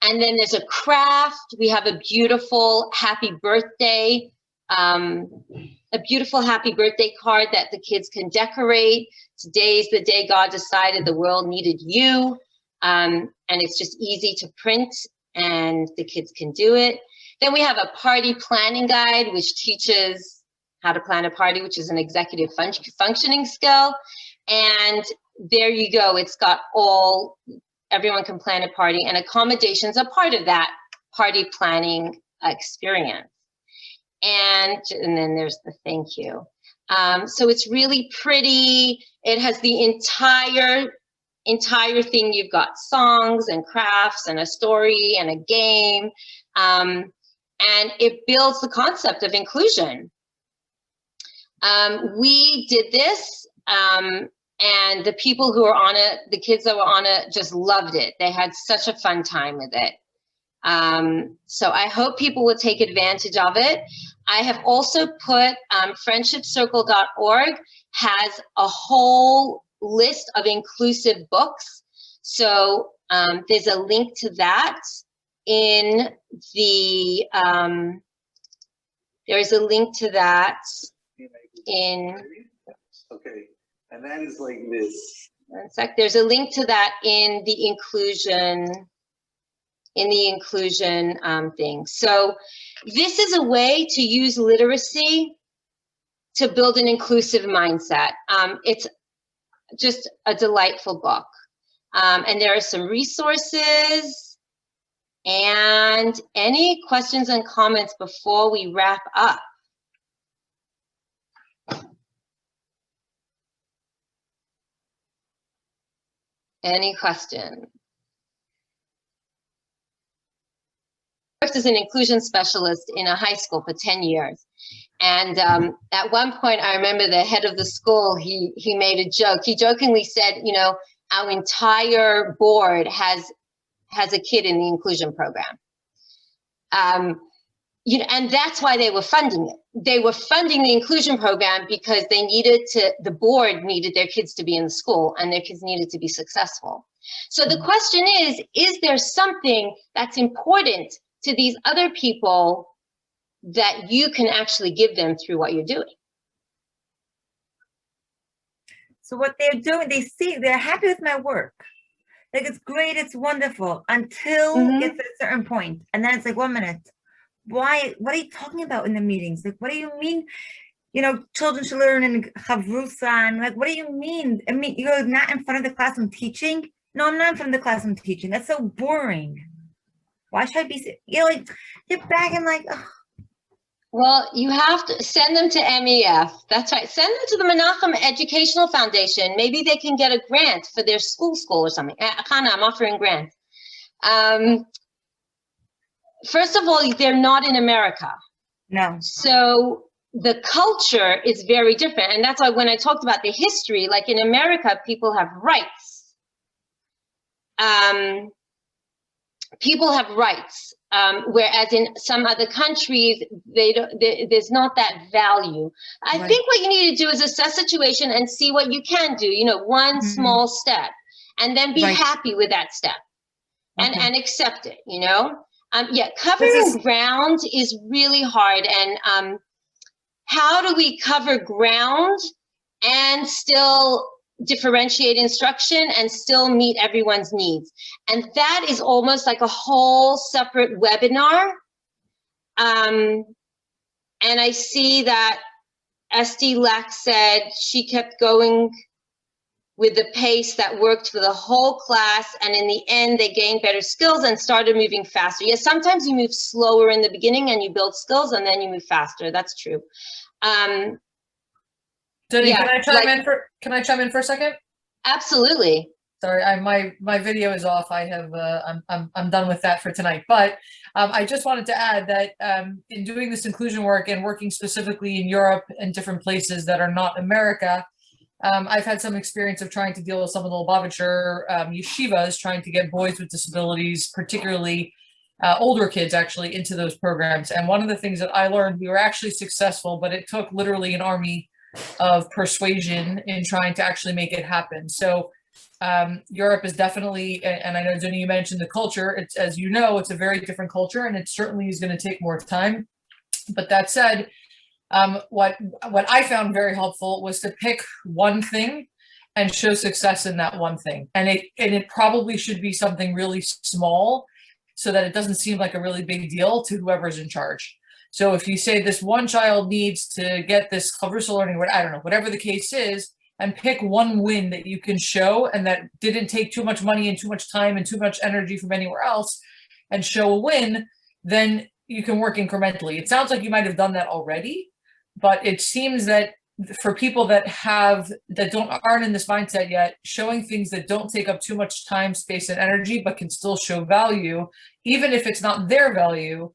And then there's a craft. We have a beautiful happy birthday, card that the kids can decorate. Today's the day God decided the world needed you. And it's just easy to print and the kids can do it. Then we have a party planning guide, which teaches how to plan a party, which is an executive functioning skill. And there you go. It's got all, everyone can plan a party, and accommodations are part of that party planning experience. And then there's the thank you. So it's really pretty. It has the entire thing. You've got songs and crafts and a story and a game. And it builds the concept of inclusion. We did this, and the people who were on it, the kids that were on it, just loved it. They had such a fun time with it. So I hope people will take advantage of it. I have also put friendshipcircle.org has a whole list of inclusive books. So there's a link to that in the, there is a link to that in, okay, and that is like this. One sec, there's a link to that in the inclusion, thing. So this is a way to use literacy to build an inclusive mindset. It's just a delightful book. And there are some resources. And any questions and comments before we wrap up? Any questions? I worked as an inclusion specialist in a high school for 10 years. And at one point, I remember the head of the school, he made a joke. He jokingly said, you know, our entire board has a kid in the inclusion program. You know, and that's why they were funding it. They were funding the inclusion program because they needed to, the board needed their kids to be in the school and their kids needed to be successful. So the question is there something that's important to these other people that you can actually give them through what you're doing? So what they're doing, they're happy with my work. Like, it's great, it's wonderful, until it gets to a certain point. And then it's like, 1 minute. Why, what are you talking about in the meetings? Like, what do you mean, you know, children should learn in Chavrusa? And like, what do you mean? I mean, you're not in front of the class I'm teaching? No, I'm not in front of the class I'm teaching. That's so boring. Why should I be, you know, like, you're back and like, ugh. Well, you have to send them to MEF. That's right. Send them to the Menachem Educational Foundation. Maybe they can get a grant for their school or something. Hannah, I'm offering grants. First of all, they're not in America. No. So the culture is very different. And that's why when I talked about the history, like in America, people have rights. People have rights, whereas in some other countries, there's not that value. I Right. think what you need to do is assess the situation and see what you can do, you know, one small step, and then be Right. happy with that step and, Okay. and accept it, you know? Yeah, covering ground is really hard. And how do we cover ground and still differentiate instruction and still meet everyone's needs? And that is almost like a whole separate webinar. And I see that Esty Lack said she kept going with the pace that worked for the whole class, and in the end they gained better skills and started moving faster. Yes, sometimes you move slower in the beginning and you build skills and then you move faster. That's true. Doonie, Yeah, can I chime in for a second? Absolutely. Sorry, my video is off. I have I'm done with that for tonight. But I just wanted to add that in doing this inclusion work and working specifically in Europe and different places that are not America, I've had some experience of trying to deal with some of the Lubavitcher yeshivas, trying to get boys with disabilities, particularly older kids, actually into those programs. And one of the things that I learned, we were actually successful, but it took literally an army of persuasion in trying to actually make it happen. So Europe is definitely, and I know, Doonie, you mentioned the culture. It's, as you know, it's a very different culture, and it certainly is going to take more time. But that said, what I found very helpful was to pick one thing and show success in that one thing. And it probably should be something really small so that it doesn't seem like a really big deal to whoever's in charge. So if you say this one child needs to get this universal learning, I don't know, whatever the case is, and pick one win that you can show and that didn't take too much money and too much time and too much energy from anywhere else, and show a win, then you can work incrementally. It sounds like you might have done that already, but it seems that for people that aren't in this mindset yet, showing things that don't take up too much time, space, and energy, but can still show value, even if it's not their value,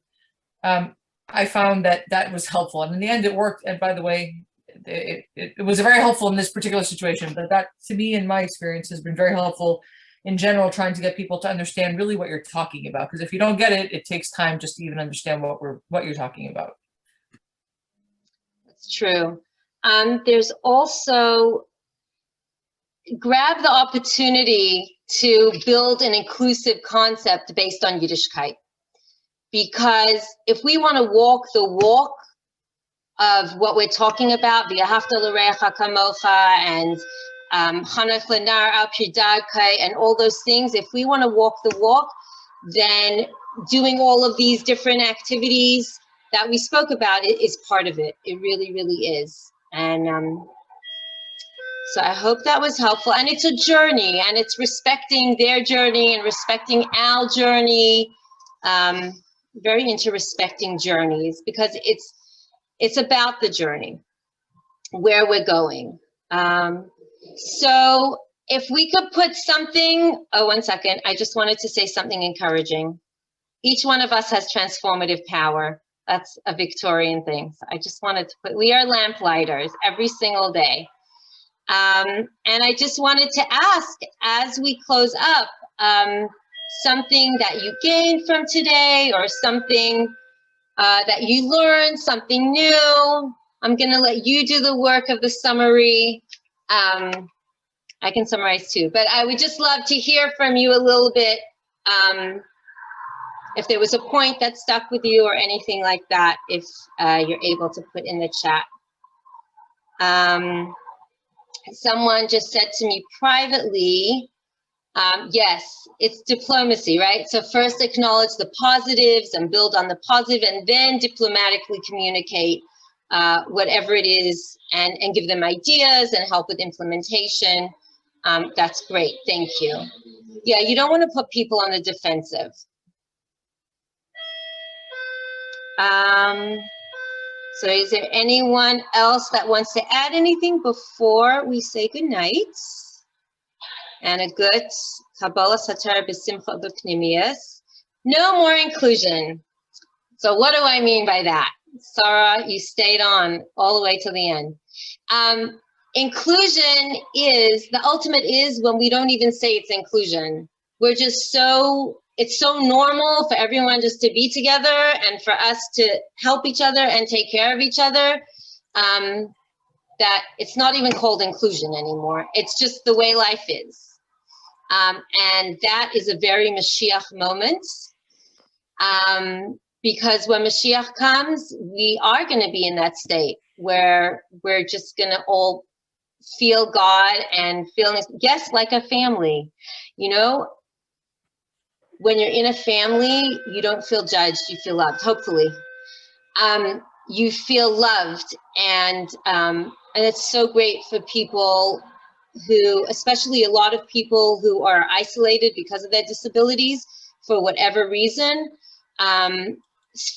I found that was helpful. And in the end, it worked. And by the way, it was very helpful in this particular situation, but that, to me, in my experience, has been very helpful in general, trying to get people to understand really what you're talking about. Because if you don't get it, it takes time just to even understand what you're talking about. That's true. There's also, grab the opportunity to build an inclusive concept based on Yiddishkeit. Because if we want to walk the walk of what we're talking about, v'ahavta l'reacha kamocha, and chanech lenar al pi darkei, and all those things, if we want to walk the walk, then doing all of these different activities that we spoke about is part of it. It really, really is. And so I hope that was helpful. And it's a journey, and it's respecting their journey and respecting our journey. Very into respecting journeys, because it's about the journey, where we're going. So if we could put something, one second, I just wanted to say something encouraging. Each one of us has transformative power. That's a Victorian thing. So I just wanted to put, we are lamplighters every single day. And I just wanted to ask, as we close up, something that you gained from today, or something that you learned, something new. I'm going to let you do the work of the summary. I can summarize too, but I would just love to hear from you a little bit. If there was a point that stuck with you or anything like that, if you're able to put in the chat. Someone just said to me privately, yes, it's diplomacy, right? So first acknowledge the positives and build on the positive, and then diplomatically communicate whatever it is, and give them ideas and help with implementation. That's great, thank you. Yeah, you don't want to put people on the defensive. So is there anyone else that wants to add anything before we say goodnight? And a good Kabbalah Satar B'Simcha B'Pnimiyas. No more inclusion. So what do I mean by that? Sarah, you stayed on all the way to the end. Inclusion is, the ultimate is when we don't even say it's inclusion. We're just it's so normal for everyone just to be together and for us to help each other and take care of each other, that it's not even called inclusion anymore. It's just the way life is. And that is a very Mashiach moment. Because when Mashiach comes, we are going to be in that state where we're just going to all feel God and feeling, yes, like a family. You know, when you're in a family, you don't feel judged, you feel loved, hopefully. You feel loved, and it's so great for people who, especially a lot of people who are isolated because of their disabilities for whatever reason.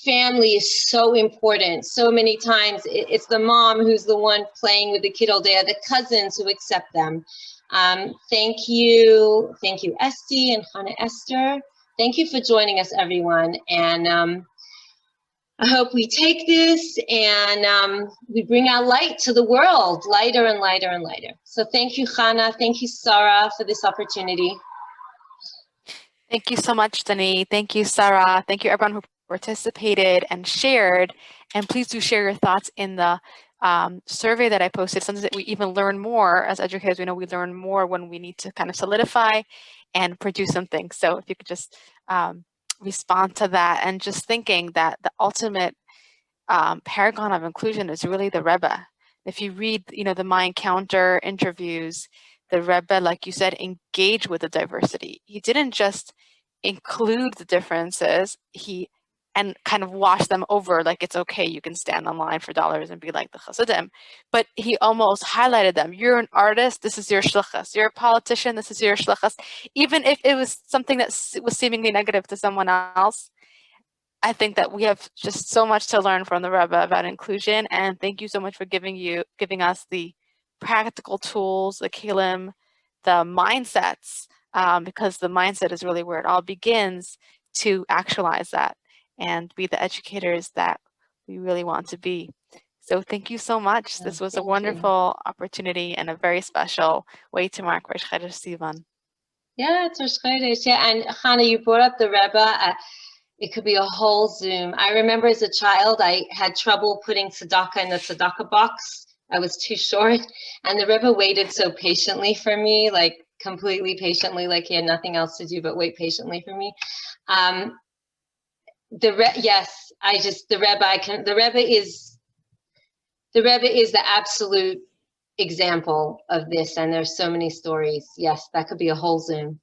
Family is so important. So many times it's the mom who's the one playing with the kid all day, or the cousins who accept them. Thank you, Esty and Hannah Esther. Thank you for joining us, everyone. And I hope we take this and we bring our light to the world, lighter and lighter and lighter. So thank you, Hannah. Thank you, Sarah, for this opportunity. Thank you so much, Dani. Thank you, Sarah. Thank you, everyone who participated and shared. And please do share your thoughts in the survey that I posted. Something that we even learn more as educators. We know we learn more when we need to kind of solidify and produce something. So if you could just respond to that, and just thinking that the ultimate paragon of inclusion is really the Rebbe. If you read, the My Encounter interviews, the Rebbe, like you said, engaged with the diversity. He didn't just include the differences, and kind of wash them over like it's okay, you can stand online for dollars and be like the Chassidim. But he almost highlighted them. You're an artist, this is your shlichus. You're a politician, this is your shlichus. Even if it was something that was seemingly negative to someone else, I think that we have just so much to learn from the Rebbe about inclusion. And thank you so much for giving us the practical tools, the kelim, the mindsets, because the mindset is really where it all begins, to actualize that and be the educators that we really want to be. So thank you so much. This was a wonderful opportunity and a very special way to mark Rosh Chodesh Sivan. Yeah, it's Rosh Chodesh. Yeah, and Hannah, you brought up the Rebbe. It could be a whole Zoom. I remember as a child, I had trouble putting tzedakah in the tzedakah box. I was too short, and the Rebbe waited so patiently for me, like completely patiently, like he had nothing else to do but wait patiently for me. The Rebbe is the absolute example of this, and there's so many stories. Yes, that could be a whole Zoom.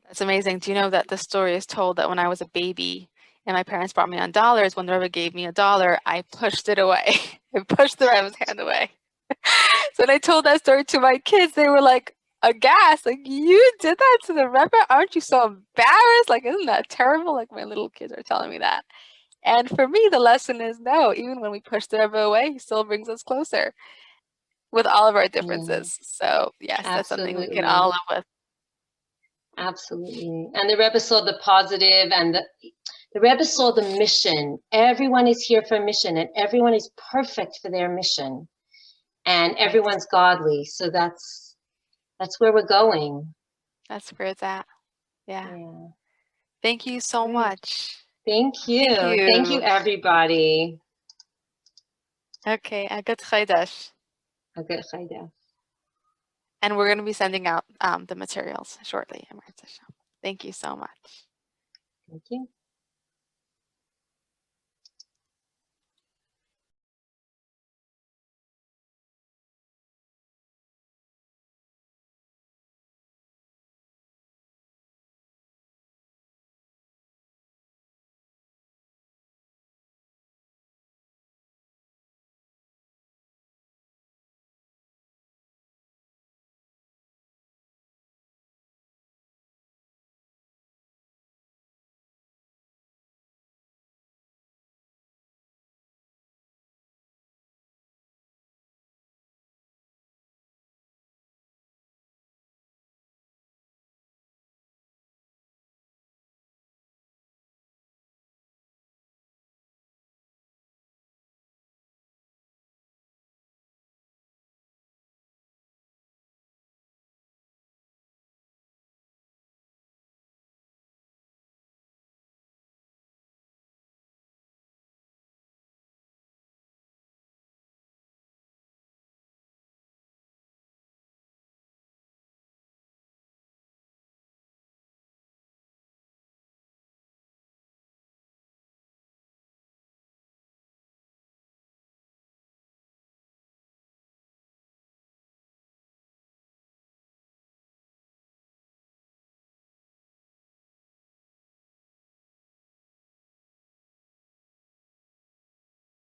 That's amazing. Do you know that the story is told that when I was a baby and my parents brought me on dollars, when the Rebbe gave me $1, I pushed it away. I pushed the Rebbe's hand away. So when I told that story to my kids, they were like aghast, like, you did that to the Rebbe? Aren't you so embarrassed? Like, isn't that terrible? Like, my little kids are telling me that. And for me, the lesson is no, even when we push the Rebbe away, he still brings us closer with all of our differences. So yes, that's something we can all live with. Absolutely. And the Rebbe saw the positive, and the Rebbe saw the mission. Everyone is here for a mission, and everyone is perfect for their mission, and everyone's godly. So that's where we're going. That's where it's at. Yeah. Thank you so much. Thank you. Thank you, everybody. Okay, a good Chodesh. A good Chodesh. And we're going to be sending out the materials shortly. Thank you so much. Thank you.